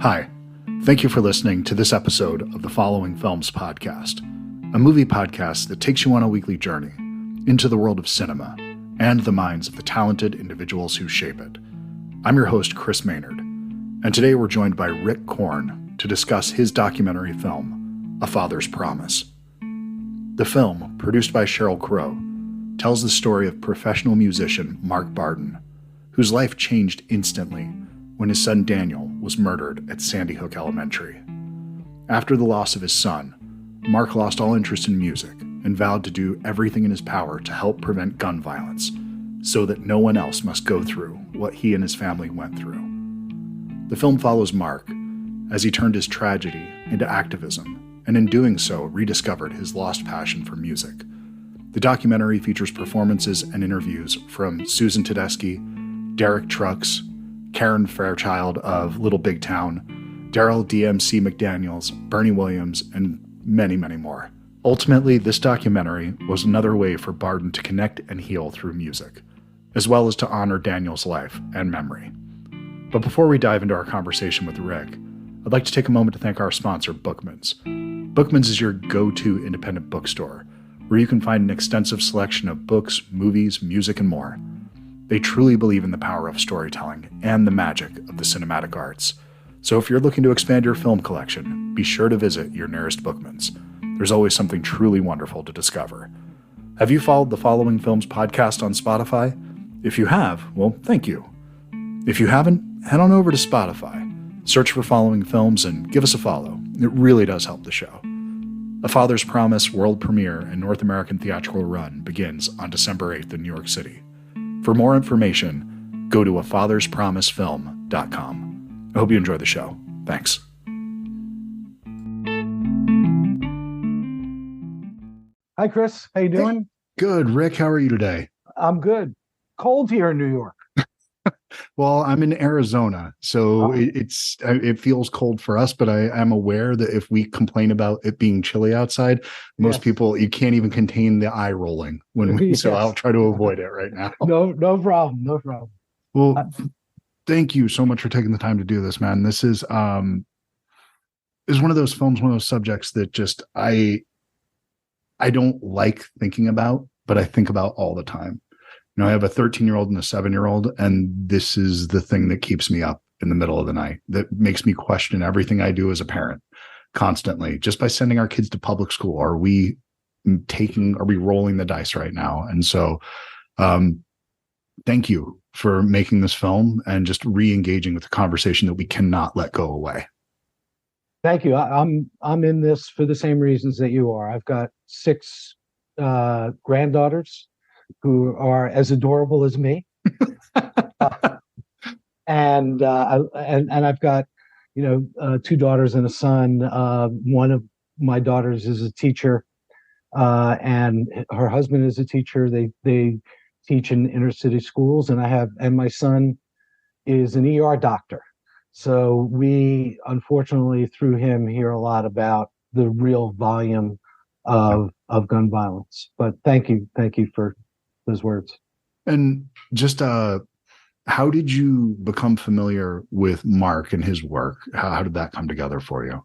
Hi, thank you for listening to this episode of the Following Films podcast, a movie podcast that takes you on a weekly journey into the world of cinema and the minds of the talented individuals who shape it. I'm your host, Chris Maynard, and today we're joined by Rick Korn to discuss his documentary film, A Father's Promise. The film, produced by Sheryl Crow, tells the story of professional musician Mark Barden, whose life changed instantly when his son Daniel was murdered at Sandy Hook Elementary. After the loss of his son, Mark lost all interest in music and vowed to do everything in his power to help prevent gun violence so that no one else must go through what he and his family went through. The film follows Mark as he turned his tragedy into activism and in doing so rediscovered his lost passion for music. The documentary features performances and interviews from Susan Tedeschi, Derek Trucks, Karen Fairchild of Little Big Town, Daryl DMC McDaniels, Bernie Williams, and many, many more. Ultimately, this documentary was another way for Barden to connect and heal through music, as well as to honor Daniel's life and memory. But before we dive into our conversation with Rick, I'd like to take a moment to thank our sponsor, Bookman's. Bookman's is your go-to independent bookstore, where you can find an extensive selection of books, movies, music, and more. They truly believe in the power of storytelling and the magic of the cinematic arts. So if you're looking to expand your film collection, be sure to visit your nearest Bookman's. There's always something truly wonderful to discover. Have you followed the Following Films podcast on Spotify? If you have, well, thank you. If you haven't, head on over to Spotify, search for Following Films, and give us a follow. It really does help the show. A Father's Promise world premiere and North American theatrical run begins on December 8th in New York City. For more information, go to afatherspromisefilm.com. I hope you enjoy the show. Thanks. Hi, Chris. How you doing? Hey, good. Rick, how are you today? I'm good. Cold here in New York. Well, I'm in Arizona, so it feels cold for us, but I am aware that if we complain about it being chilly outside, most people, you can't even contain the eye rolling when we, so I'll try to avoid it right now. No problem. No problem. Well, thank you so much for taking the time to do this, man. This is one of those films, one of those subjects that just I don't like thinking about, but I think about all the time. You know, I have a 13-year-old and a 7-year-old, and this is the thing that keeps me up in the middle of the night, that makes me question everything I do as a parent constantly. Just by sending our kids to public school, are we rolling the dice right now? And so thank you for making this film and just re-engaging with the conversation that we cannot let go away. Thank you. I'm in this for the same reasons that you are. I've got 6 granddaughters who are as adorable as me, and I've got 2 daughters and a son. One of my daughters is a teacher, and her husband is a teacher. They teach in inner city schools, and my son is an ER doctor. So we, unfortunately, through him, hear a lot about the real volume of gun violence. But thank you for those words. And just how did you become familiar with Mark and his work? How did that come together for you?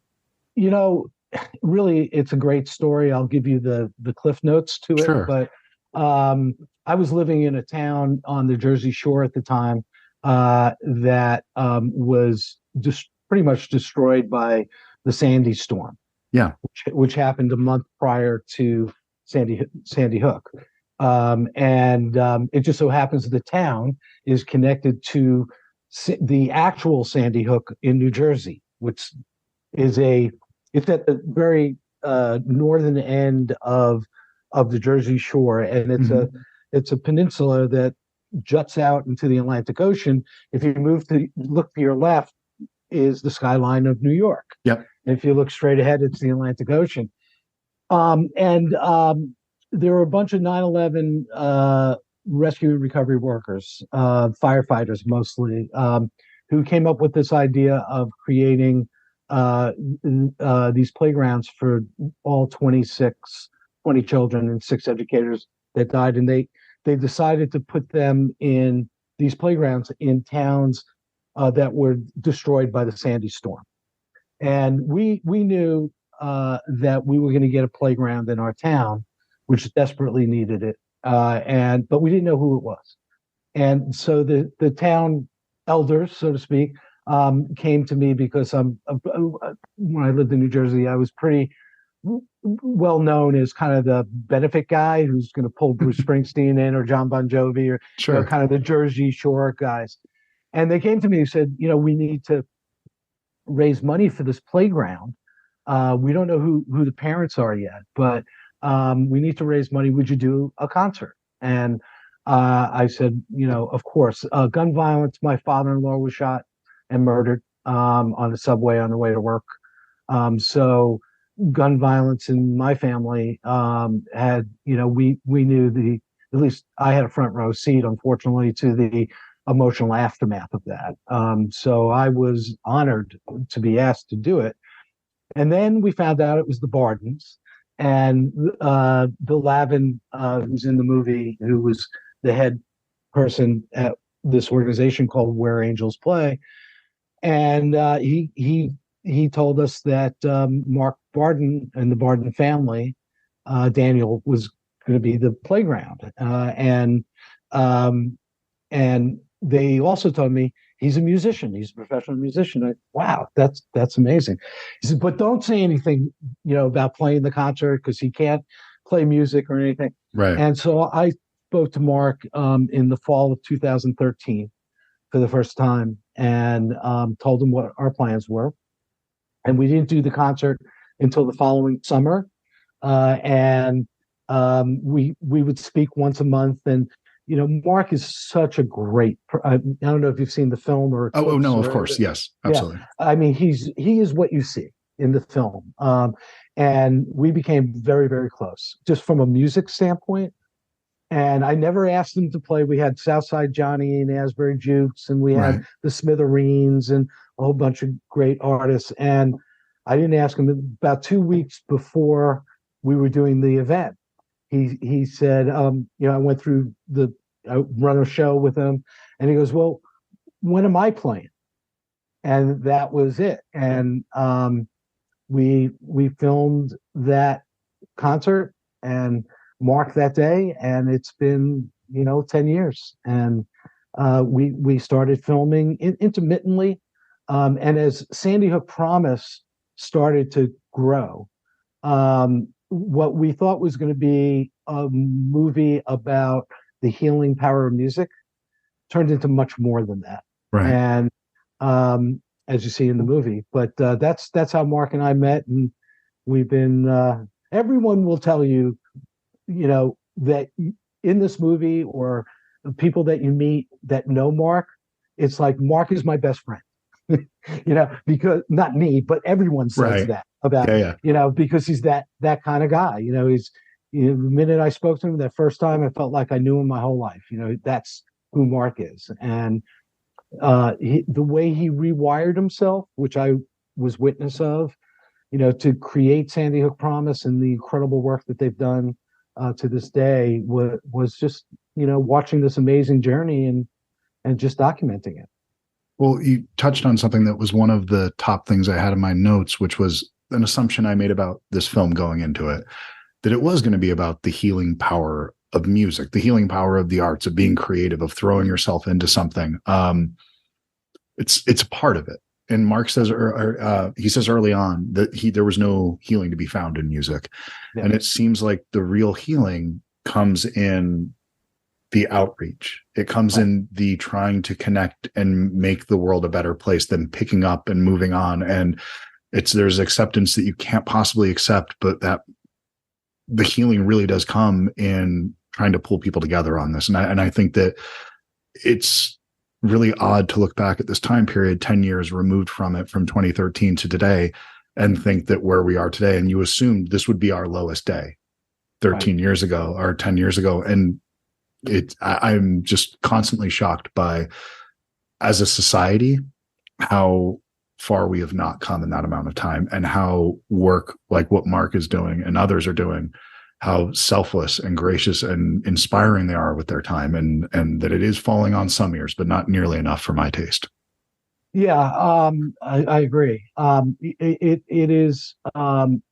Really, it's a great story. I'll give you the cliff notes to it. Sure. But I was living in a town on the Jersey Shore at the time that was just pretty much destroyed by the Sandy storm. Yeah, which happened a month prior to Sandy Hook. It just so happens the town is connected to the actual Sandy Hook in New Jersey, which is it's at the very northern end of the Jersey Shore, and it's a peninsula that juts out into the Atlantic Ocean. If you look to your left, is the skyline of New York. Yep. And if you look straight ahead, it's the Atlantic Ocean. There were a bunch of 9/11 rescue and recovery workers, firefighters mostly, who came up with this idea of creating these playgrounds for all 20 children and 6 educators that died. And they decided to put them in these playgrounds in towns that were destroyed by the Sandy storm. And we knew that we were going to get a playground in our town, which desperately needed it. But we didn't know who it was. And so the town elders, so to speak, came to me because when I lived in New Jersey, I was pretty well known as kind of the benefit guy who's going to pull Bruce Springsteen in or John Bon Jovi or Sure. kind of the Jersey Shore guys. And they came to me and said, we need to raise money for this playground. We don't know who the parents are yet, but we need to raise money. Would you do a concert? And I said, of course. Gun violence. My father-in-law was shot and murdered on the subway on the way to work. So gun violence in my family had, we knew at least I had a front row seat, unfortunately, to the emotional aftermath of that. So I was honored to be asked to do it. And then we found out it was the Bardens, and Bill Lavin, who's in the movie, who was the head person at this organization called Where Angels Play. And he told us that Mark Barden and the Barden family, Daniel, was going to be the playground. And they also told me he's a musician. He's a professional musician. Wow, that's amazing. He said, but don't say anything, about playing the concert because he can't play music or anything. Right. And so I spoke to Mark in the fall of 2013 for the first time and told him what our plans were. And we didn't do the concert until the following summer. We would speak once a month. And Mark is such a great. I don't know if you've seen the film or. Oh no, of course, yes, absolutely. Yeah. I mean, he is what you see in the film, and we became very, very close, just from a music standpoint. And I never asked him to play. We had Southside Johnny and Asbury Jukes, and we had the Smithereens and a whole bunch of great artists. And I didn't ask him. About 2 weeks before we were doing the event, he said, I went through I run a show with him, and he goes, well, when am I playing? And that was it. And we filmed that concert and marked that day, and it's been 10 years. And we started filming intermittently, and as Sandy Hook Promise started to grow, what we thought was going to be a movie about the healing power of music turned into much more than that. Right. And as you see in the movie, but that's how Mark and I met, and we've been. Everyone will tell you, that in this movie or the people that you meet that know Mark, it's like Mark is my best friend. Because not me, but everyone says that about because he's that kind of guy. He's the minute I spoke to him that first time, I felt like I knew him my whole life. That's who Mark is, and the way he rewired himself, which I was witness of, to create Sandy Hook Promise and the incredible work that they've done to this day was just watching this amazing journey and just documenting it. Well, you touched on something that was one of the top things I had in my notes, which was an assumption I made about this film going into it, that it was going to be about the healing power of music, the healing power of the arts, of being creative, of throwing yourself into something. It's a part of it. And Mark says, he says early on that there was no healing to be found in music. Yeah. And it seems like the real healing comes in the outreach. It comes in the trying to connect and make the world a better place than picking up and moving on. And there's acceptance that you can't possibly accept, but that the healing really does come in trying to pull people together on this. And I think that it's really odd to look back at this time period, 10 years removed from it, from 2013 to today, and think that where we are today, and you assumed this would be our lowest day 13 years ago or 10 years ago. And I'm just constantly shocked by, as a society, how far we have not come in that amount of time, and how work like what Mark is doing and others are doing, how selfless and gracious and inspiring they are with their time, and that it is falling on some ears, but not nearly enough for my taste. Yeah, I agree. It is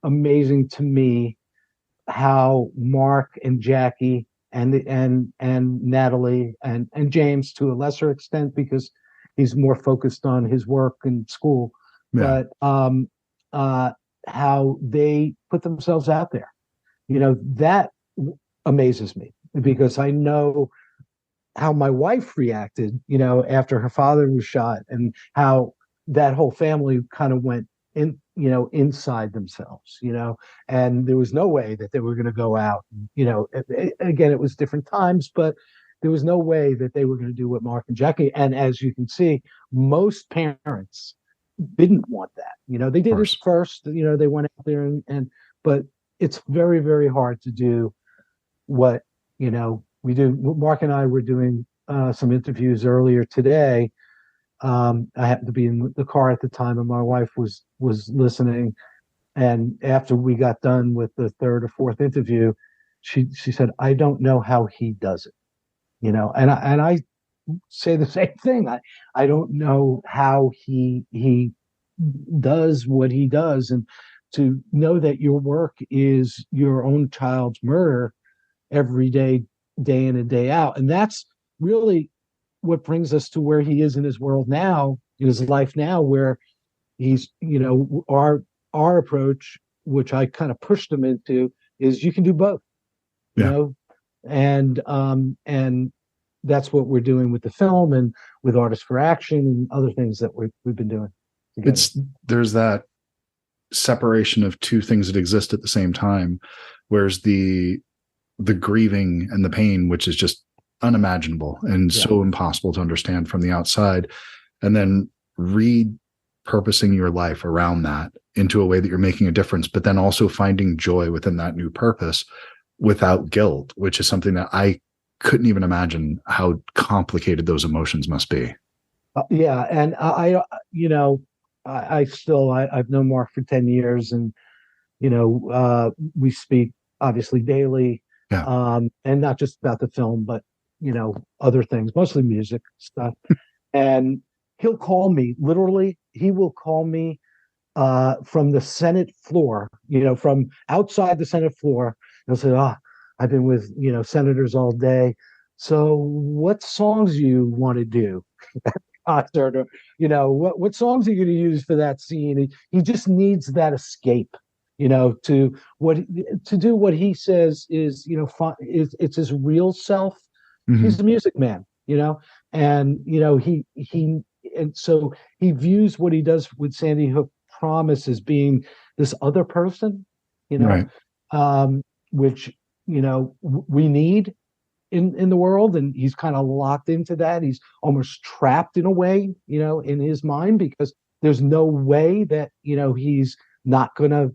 amazing to me how Mark and Jackie and Natalie and James, to a lesser extent because he's more focused on his work and school, Yeah, but uh, how they put themselves out there. That amazes me because I know how my wife reacted, after her father was shot, and how that whole family kind of went inside themselves, and there was no way that they were going to go out. Again, it was different times, but there was no way that they were going to do what Mark and Jackie. And as you can see, most parents didn't want that. They of did it course. first. They went out there but it's very, very hard to do what we do. Mark and I were doing some interviews earlier today. I happened to be in the car at the time, and my wife was listening. And after we got done with the third or fourth interview, she said, "I don't know how he does it." And I say the same thing. I don't know how he does what he does, and to know that your work is your own child's murder every day, day in and day out. And that's really what brings us to where he is in his world now, in his life now, where he's, our approach, which I kind of pushed him into, is you can do both, you Yeah. know, and that's what we're doing with the film and with Artists for Action and other things that we've been doing together. There's that separation of two things that exist at the same time, whereas the grieving and the pain, which is just unimaginable and Yeah. so impossible to understand from the outside, and then repurposing your life around that into a way that you're making a difference, but then also finding joy within that new purpose without guilt, which is something that I couldn't even imagine how complicated those emotions must be. Yeah, and I've known Mark for 10 years, and we speak obviously daily, Yeah. and not just about the film, but other things, mostly music stuff. And he'll call me, literally, he will call me from the Senate floor, from outside the Senate floor. He'll say, I've been with, senators all day. So what songs you want to do? Concert, or what songs are you going to use for that scene? He just needs that escape, to do what he says is, it's his real self. He's Mm-hmm. a music man, and he and so he views what he does with Sandy Hook Promise as being this other person, you know, Right. which we need in the world, and he's kind of locked into that. He's almost trapped in a way, in his mind, because there's no way that he's not gonna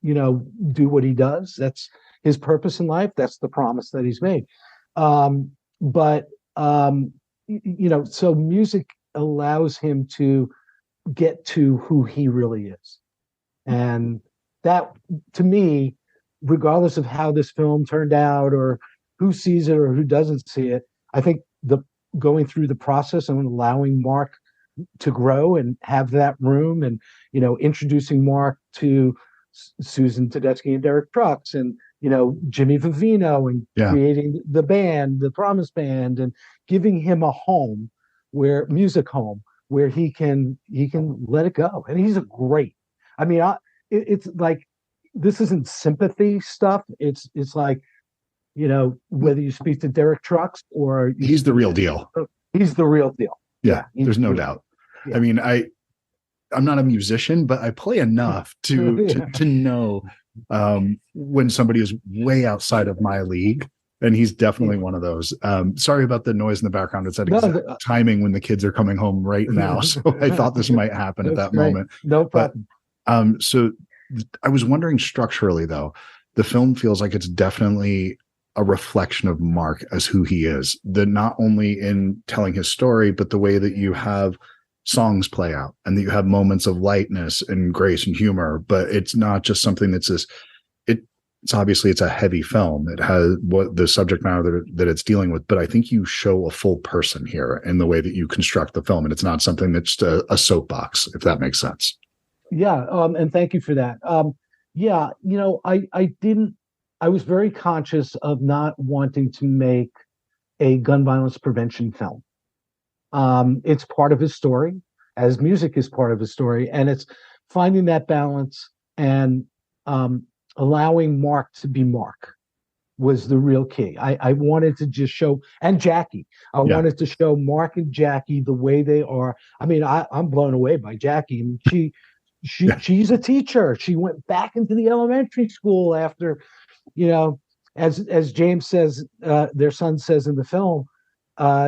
do what he does. That's his purpose in life. That's the promise that he's made. But so music allows him to get to who he really is, and that, to me, regardless of how this film turned out or who sees it or who doesn't see it, I think the going through the process and allowing Mark to grow and have that room, and introducing Mark to Susan Tedeschi and Derek Trucks, and Jimmy Vivino, and Yeah. creating the band, the Promise Band, and giving him a home, music home, where he can let it go. And he's a great. I mean, it's like, this isn't sympathy stuff. It's like, whether you speak to Derek Trucks or He's the real deal. He's the real deal. Yeah, Yeah, there's no doubt. Yeah. I mean, I'm not a musician, but I play enough to know when somebody is way outside of my league, and he's definitely one of those. Sorry about the noise in the background. It's at exact timing when the kids are coming home right now, so I thought this might happen at that moment. No problem. But so I was wondering, structurally, though, the film feels like it's definitely a reflection of Mark as who he is. That not only in telling his story, but the way that you have songs play out, and that you have moments of lightness and grace and humor. But it's not just something that's this. it's obviously it's a heavy film. It has what the subject matter that it's dealing with, but I think you show a full person here in the way that you construct the film, and it's not something that's just a soapbox, if that makes sense. Yeah, and thank you for that. Yeah, I was very conscious of not wanting to make a gun violence prevention film. It's part of his story, as music is part of his story, and it's finding that balance and allowing Mark to be Mark was the real key. I wanted to just show, and Jackie, I Yeah. wanted to show Mark and Jackie the way they are. I mean, I'm blown away by Jackie. I mean, Yeah. she's a teacher. She went back into the elementary school after, you know, as James says, their son says in the film,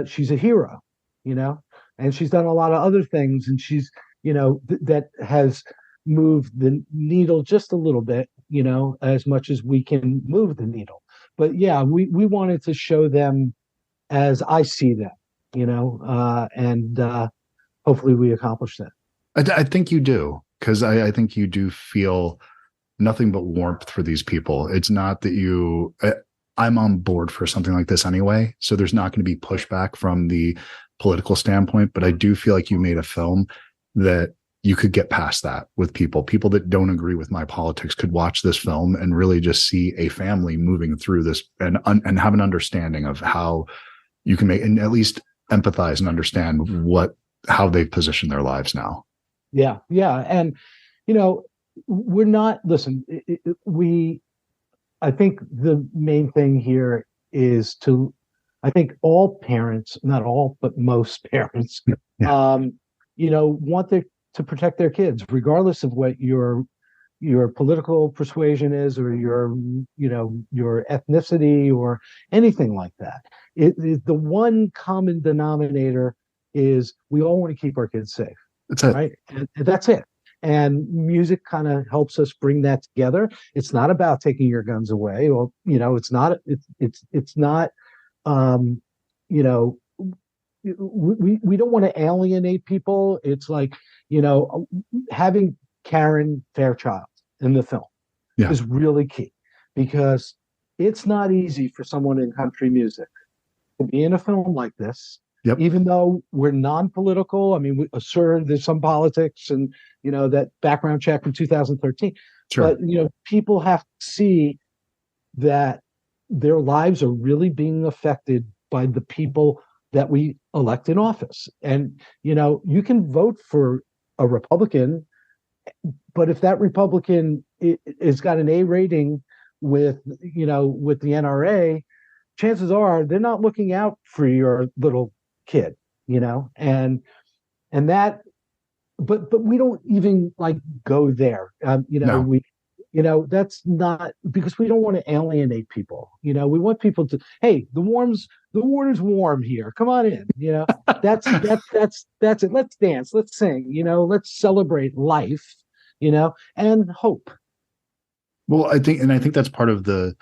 she's a hero, and she's done a lot of other things, and she's, that has moved the needle just a little bit, as much as we can move the needle. But yeah, we wanted to show them as I see them, and hopefully we accomplished that. I think you do, because I think you do feel nothing but warmth for these people. It's not that I'm on board for something like this anyway, so there's not going to be pushback from the political standpoint, but I do feel like you made a film that you could get past that with people that don't agree with my politics could watch this film and really just see a family moving through this and have an understanding of how you can make, and at least empathize and understand how they've positioned their lives now. Yeah. And, we're not, listen, I think the main thing here is I think all parents, not all, but most parents, Yeah. Want to protect their kids, regardless of what your political persuasion is, or your ethnicity, or anything like that. The one common denominator is we all want to keep our kids safe. That's it. Right. And that's it. And music kind of helps us bring that together. It's not about taking your guns away. Well, it's not, it's not, we don't want to alienate people. It's like, having Karen Fairchild in the film is really key, because it's not easy for someone in country music to be in a film like this. Yep. Even though we're non-political, I mean, sure, there's some politics, and that background check from 2013. Sure. But people have to see that their lives are really being affected by the people that we elect in office. And you can vote for a Republican, but if that Republican is got an A rating with the NRA, chances are they're not looking out for your little kid, and that, but we don't even like go there. No. That's not, because we don't want to alienate people. We want people to, hey, the water's warm here. Come on in. That's it. Let's dance. Let's sing. Let's celebrate life. And hope. Well, I think that's part of the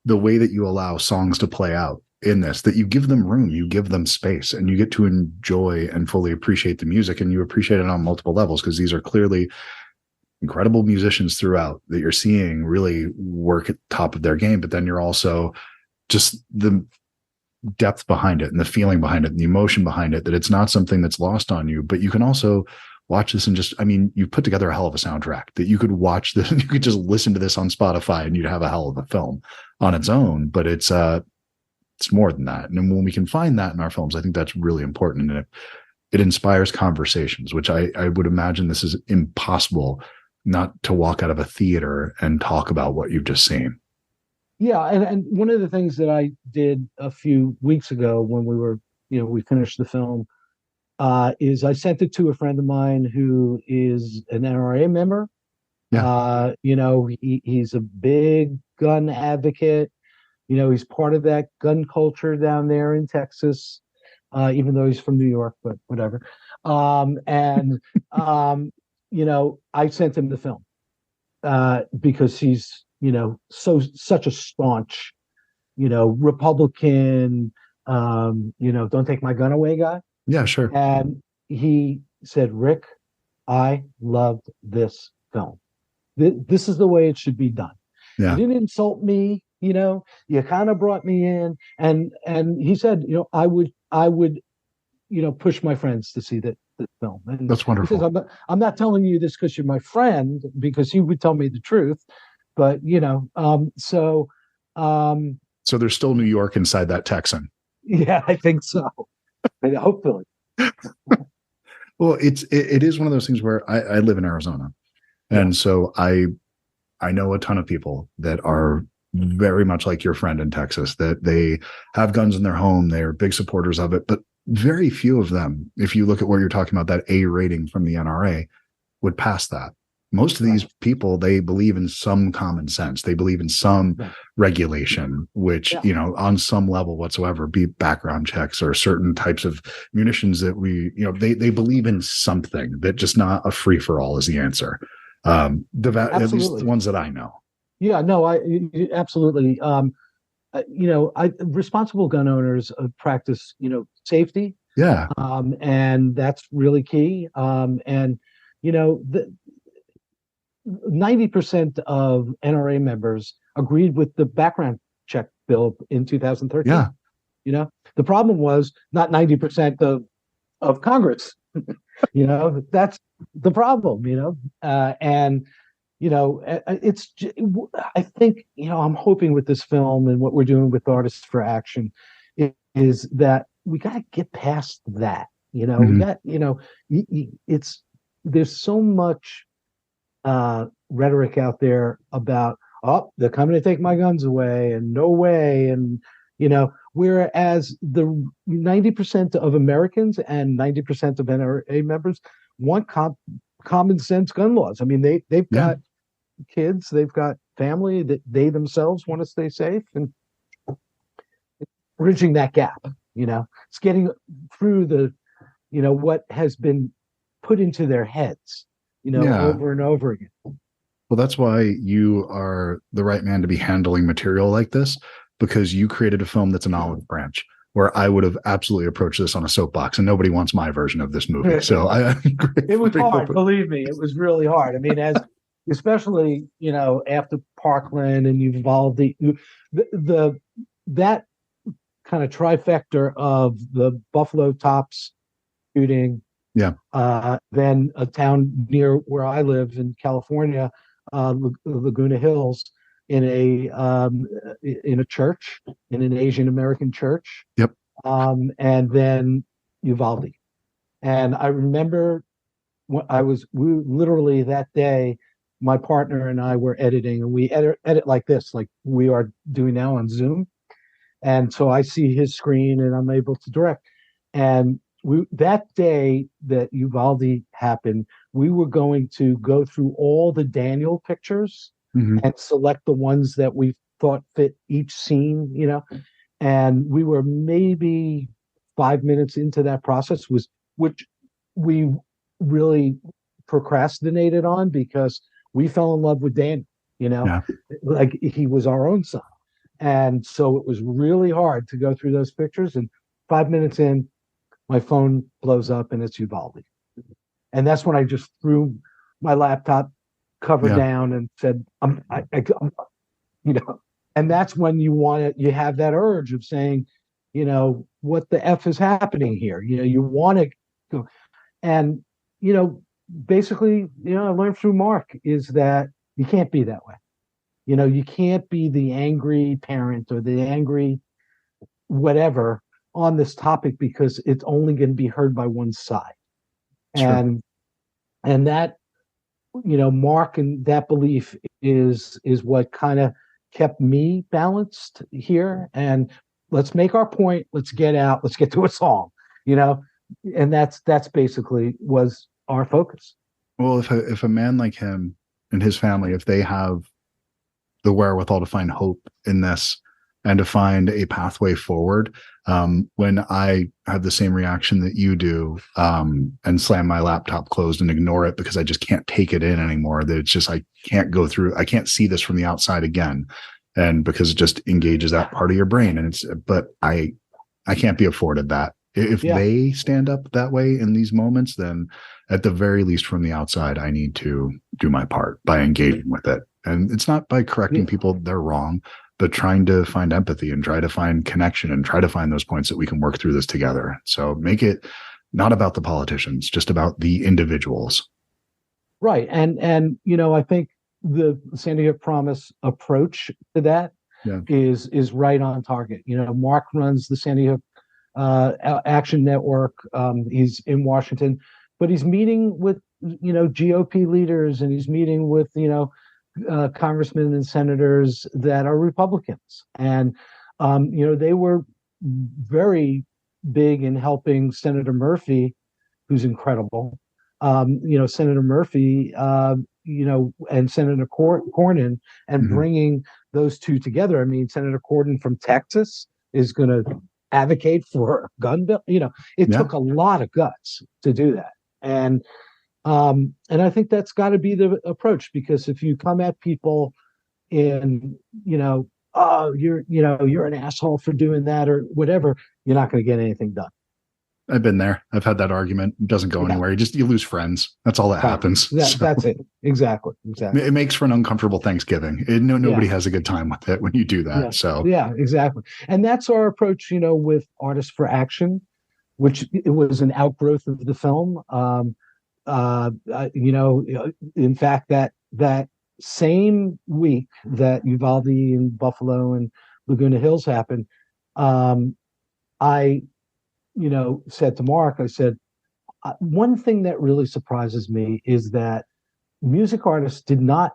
way that you allow songs to play out in this, that you give them room, you give them space, and you get to enjoy and fully appreciate the music, and you appreciate it on multiple levels, because these are clearly incredible musicians throughout that you're seeing really work at the top of their game. But then you're also just the depth behind it and the feeling behind it and the emotion behind it, that it's not something that's lost on you. But you can also watch this and just, I mean, you put together a hell of a soundtrack that you could watch this, you could just listen to this on Spotify and you'd have a hell of a film on its own. But it's more than that. And when we can find that in our films, I think that's really important. And it inspires conversations, which I would imagine this is impossible not to walk out of a theater and talk about what you've just seen. Yeah. And one of the things that I did a few weeks ago when we finished the film, is I sent it to a friend of mine who is an NRA member. Yeah. He's a big gun advocate. He's part of that gun culture down there in Texas, even though he's from New York, but whatever. I sent him the film because he's, such a staunch, Republican, don't take my gun away guy. Yeah, sure. And he said, Rick, I loved this film. This is the way it should be done. You Yeah. didn't insult me, you kind of brought me in. And he said, I would push my friends to see the film. And That's he says, wonderful. I'm not telling you this because you're my friend, because he would tell me the truth. But um, So there's still New York inside that Texan. yeah, I think so. Hopefully. Well, it is one of those things where I live in Arizona, Yeah. and so I know a ton of people that are very much like your friend in Texas, that they have guns in their home. They're big supporters of it, but very few of them, if you look at where you're talking about that A rating from the NRA, would pass that. Most of these Right. people, they believe in some common sense. They believe in some Right. regulation, which, Yeah. on some level whatsoever, be background checks or certain types of munitions that they believe in something, that just not a free for all is the answer. At least the Absolutely. ones that I know. Yeah. No, absolutely. Responsible gun owners practice, safety, Yeah. and that's really key. And the 90% of NRA members agreed with the background check bill in 2013. Yeah. The problem was not 90% of Congress. That's the problem. And it's. I think I'm hoping with this film and what we're doing with Artists for Action is that we got to get past that. We Mhm. got it's there's so much rhetoric out there about, oh, they're coming to take my guns away and no way, and whereas the 90% of Americans and 90% of NRA members want common sense gun laws. I mean, they've Yeah. got kids, they've got family, that they themselves want to stay safe, and bridging that gap. It's getting through what has been put into their heads, Yeah. over and over again. Well, that's why you are the right man to be handling material like this, because you created a film that's an olive branch, where I would have absolutely approached this on a soapbox, and nobody wants my version of this movie. So I'm It was grateful. hard, believe me. It was really hard. I mean, especially after Parkland and Uvalde, the that kind of trifecta of the Buffalo Tops shooting, Yeah. then a town near where I live in California, Laguna Hills, in a church, in an Asian American church, Yep. and then Uvalde. And I remember we literally that day, my partner and I were editing, and we edit like this, like we are doing now on Zoom. And so I see his screen and I'm able to direct. And that day that Uvalde happened, we were going to go through all the Daniel pictures Mhm. and select the ones that we thought fit each scene, and we were maybe 5 minutes into that process, which we really procrastinated on, because we fell in love with Daniel, Yeah. like he was our own son. And so it was really hard to go through those pictures. And 5 minutes in, my phone blows up and it's Uvalde. And that's when I just threw my laptop cover Yeah. down and said, you know, and that's when you have that urge of saying, what the F is happening here? You want to go. And, basically, I learned through Mark is that you can't be that way. You can't be the angry parent or the angry whatever on this topic, because it's only going to be heard by one side. Sure. And that, Mark and that belief is what kind of kept me balanced here. And let's make our point. Let's get out. Let's get to a song, and that's basically was our focus. Well, if a man like him and his family, if they have the wherewithal to find hope in this and to find a pathway forward, when I have the same reaction that you do, and slam my laptop closed and ignore it because I just can't take it in anymore, that it's just, I can't go through, I can't see this from the outside again. And because it just engages that part of your brain. And but I can't be afforded that. If Yeah. they stand up that way in these moments, then at the very least from the outside, I need to do my part by engaging with it. And it's not by correcting Yeah. people they're wrong, but trying to find empathy and try to find connection and try to find those points that we can work through this together. So make it not about the politicians, just about the individuals. Right. And I think the Sandy Hook Promise approach to that Yeah. is right on target. Mark runs the Sandy Hook Action Network. He's in Washington, but he's meeting with GOP leaders, and he's meeting with congressmen and senators that are Republicans, and they were very big in helping Senator Murphy, who's incredible. Senator Murphy, and Senator Cornyn, and Mhm. bringing those two together. I mean, Senator Cornyn from Texas is going to advocate for a gun bill. It Yeah. took a lot of guts to do that, and I think that's got to be the approach, because if you come at people in, oh, you're an asshole for doing that or whatever, you're not going to get anything done. I've been there. I've had that argument. It doesn't go Yeah. anywhere. You lose friends. That's all that Right. happens. That's it. Exactly. It makes for an uncomfortable Thanksgiving. Nobody has a good time with it when you do that. Yeah. So Yeah, exactly. And that's our approach, with Artists for Action, which it was an outgrowth of the film. In fact, that same week that Uvalde and Buffalo and Laguna Hills happened, I said to Mark, I said, one thing that really surprises me is that music artists did not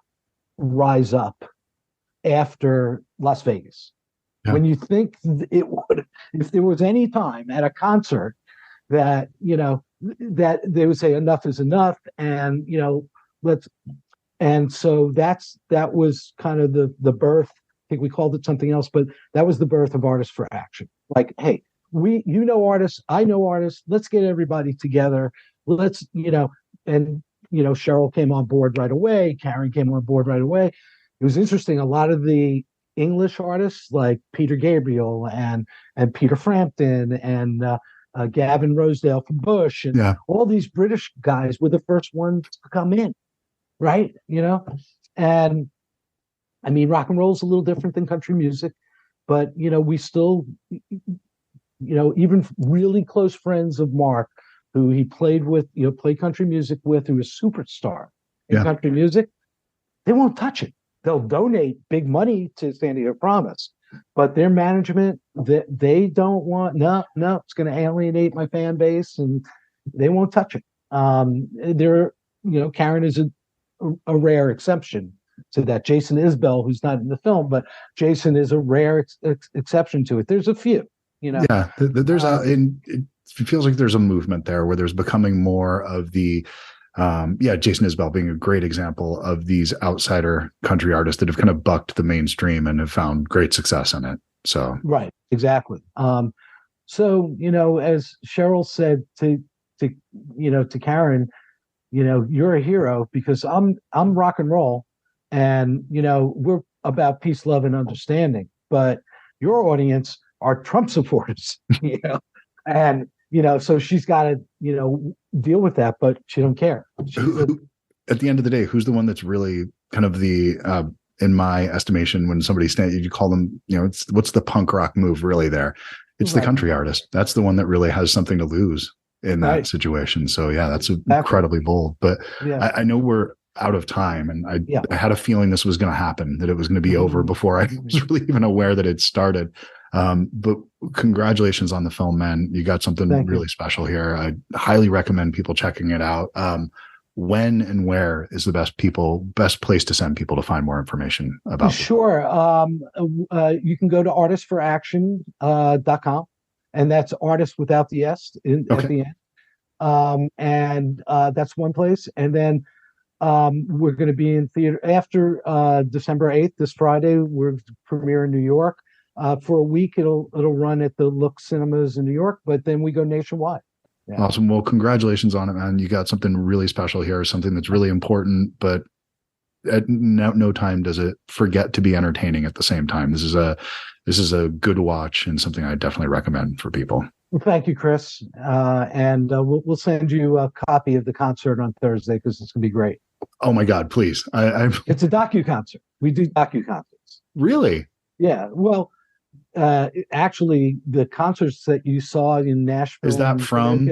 rise up after Las Vegas. Yeah. When you think it would, if there was any time at a concert that, that they would say enough is enough, and, let's, and so that was kind of the birth. I think we called it something else, but that was the birth of Artists for Action. Like, hey, artists, I know artists, let's get everybody together. Let's, and, Cheryl came on board right away. Karen came on board right away. It was interesting. A lot of the English artists like Peter Gabriel and Peter Frampton and Gavin Rosedale from Bush, and all these British guys were the first ones to come in, right? And I mean, rock and roll is a little different than country music, but we still, even really close friends of Mark, who he played with, played country music with, who was a superstar in country music, they won't touch it. They'll donate big money to Sandy Hook Promise, but their management, they don't want, no, it's going to alienate my fan base, and they won't touch it. Karen is a rare exception to that. Jason Isbell, who's not in the film, but Jason is a rare exception to it. There's a few, Yeah, there's it feels like there's a movement there where there's becoming more of the Jason Isbell being a great example of these outsider country artists that have kind of bucked the mainstream and have found great success in it. So right, exactly. So as Cheryl said to Karen, you're a hero because I'm rock and roll, and we're about peace, love, and understanding. But your audience are Trump supporters, and so she's got to deal with that, but she don't care. At the end of the day, who's the one that's really kind of the in my estimation, when somebody you call them, what's the punk rock move really there? It's the country artist. That's the one that really has something to lose in that situation. So yeah, that's incredibly bold. But I know we're out of time, and I had a feeling this was going to happen, that it was going to be over before I was really even aware that it started. But congratulations on the film, man. You got something really special here. I highly recommend people checking it out. When and where is the best place to send people to find more information about? Sure. You can go to artistsforaction.com, and that's artist without the S at the end. And that's one place. And then we're going to be in theater after December 8th, this Friday. We're premiere in New York. For a week, it'll run at the Look Cinemas in New York, but then we go nationwide. Yeah. Awesome. Well, congratulations on it, man. You got something really special here, something that's really important, but at no time does it forget to be entertaining at the same time. This is a good watch, and something I definitely recommend for people. Well, thank you, Chris. And we'll send you a copy of the concert on Thursday, because it's going to be great. Oh my God, please. It's a docu-concert. We do docu-concerts. Really? Yeah. Well, actually, the concerts that you saw in Nashville, Is that from?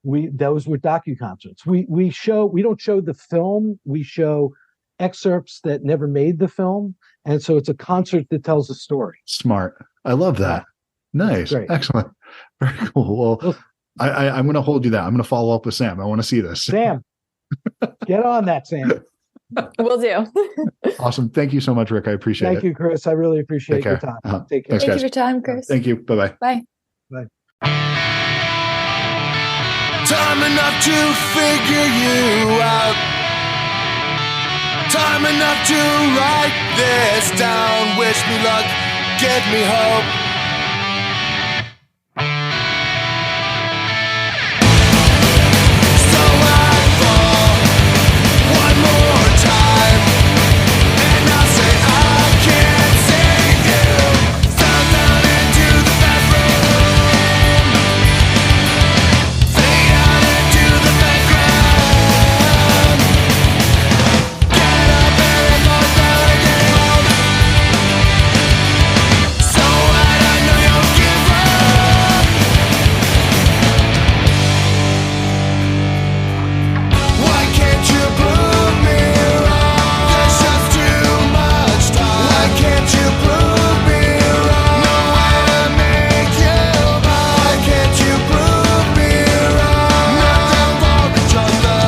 those were docu-concerts. We don't show the film. We show excerpts that never made the film, and so it's a concert that tells a story. Smart. I love that. Yeah, nice. Excellent. Very cool. Well, I'm going to hold you that. I'm going to follow up with Sam. I want to see this. Sam, get on that, Sam. Will do. Awesome. Thank you so much, Rick. I appreciate it. Thank you, Chris. I really appreciate your time. Take care. Thanks, Thank guys. you for your time, Chris. Thank you. Bye-bye. Bye. Bye. Time enough to figure you out. Time enough to write this down. Wish me luck, give me hope. So I fall one more time, and I'll say I can't save you. Fell down into the bathroom, fade out into the background. Get up and fall down again. So I know you'll give up. Why can't you prove me wrong? There's just too much time. Why can't you prove me wrong? No way to make you mine. Why can't you prove me wrong? Nothing for each other.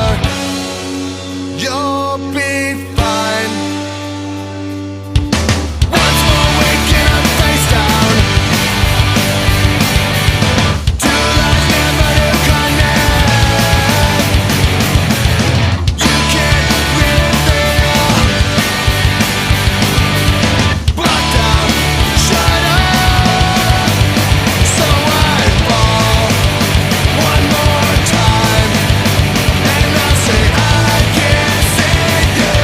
You'll be fine. Once more waking up face down. Two lives never to connect. You can't reveal. Blocked out, shut up. So I fall one more time, and I'll say I can't save you.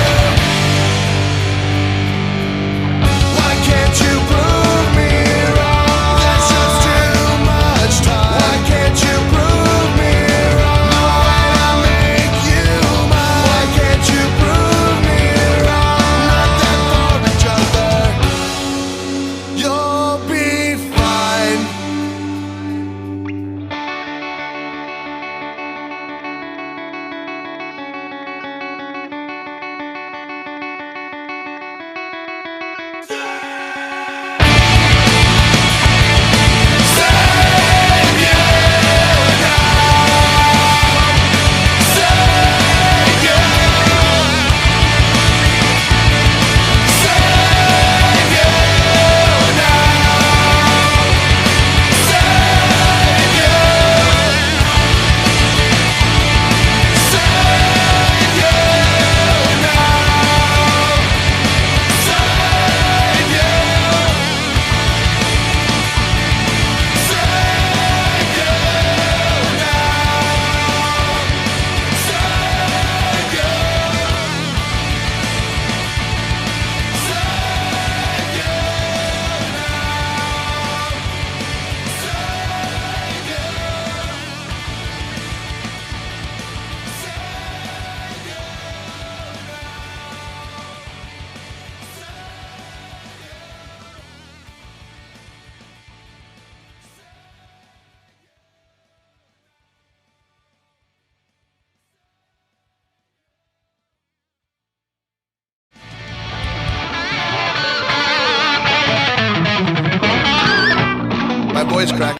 Why can't you prove me wrong? There's just too much time. Why can't you prove me wrong? No way to make you mine. Why can't you prove me wrong? Nothing for each other. You'll be fine. Save you now. Save you. Save you now. Save you. Save you now. Save you. My voice cracked.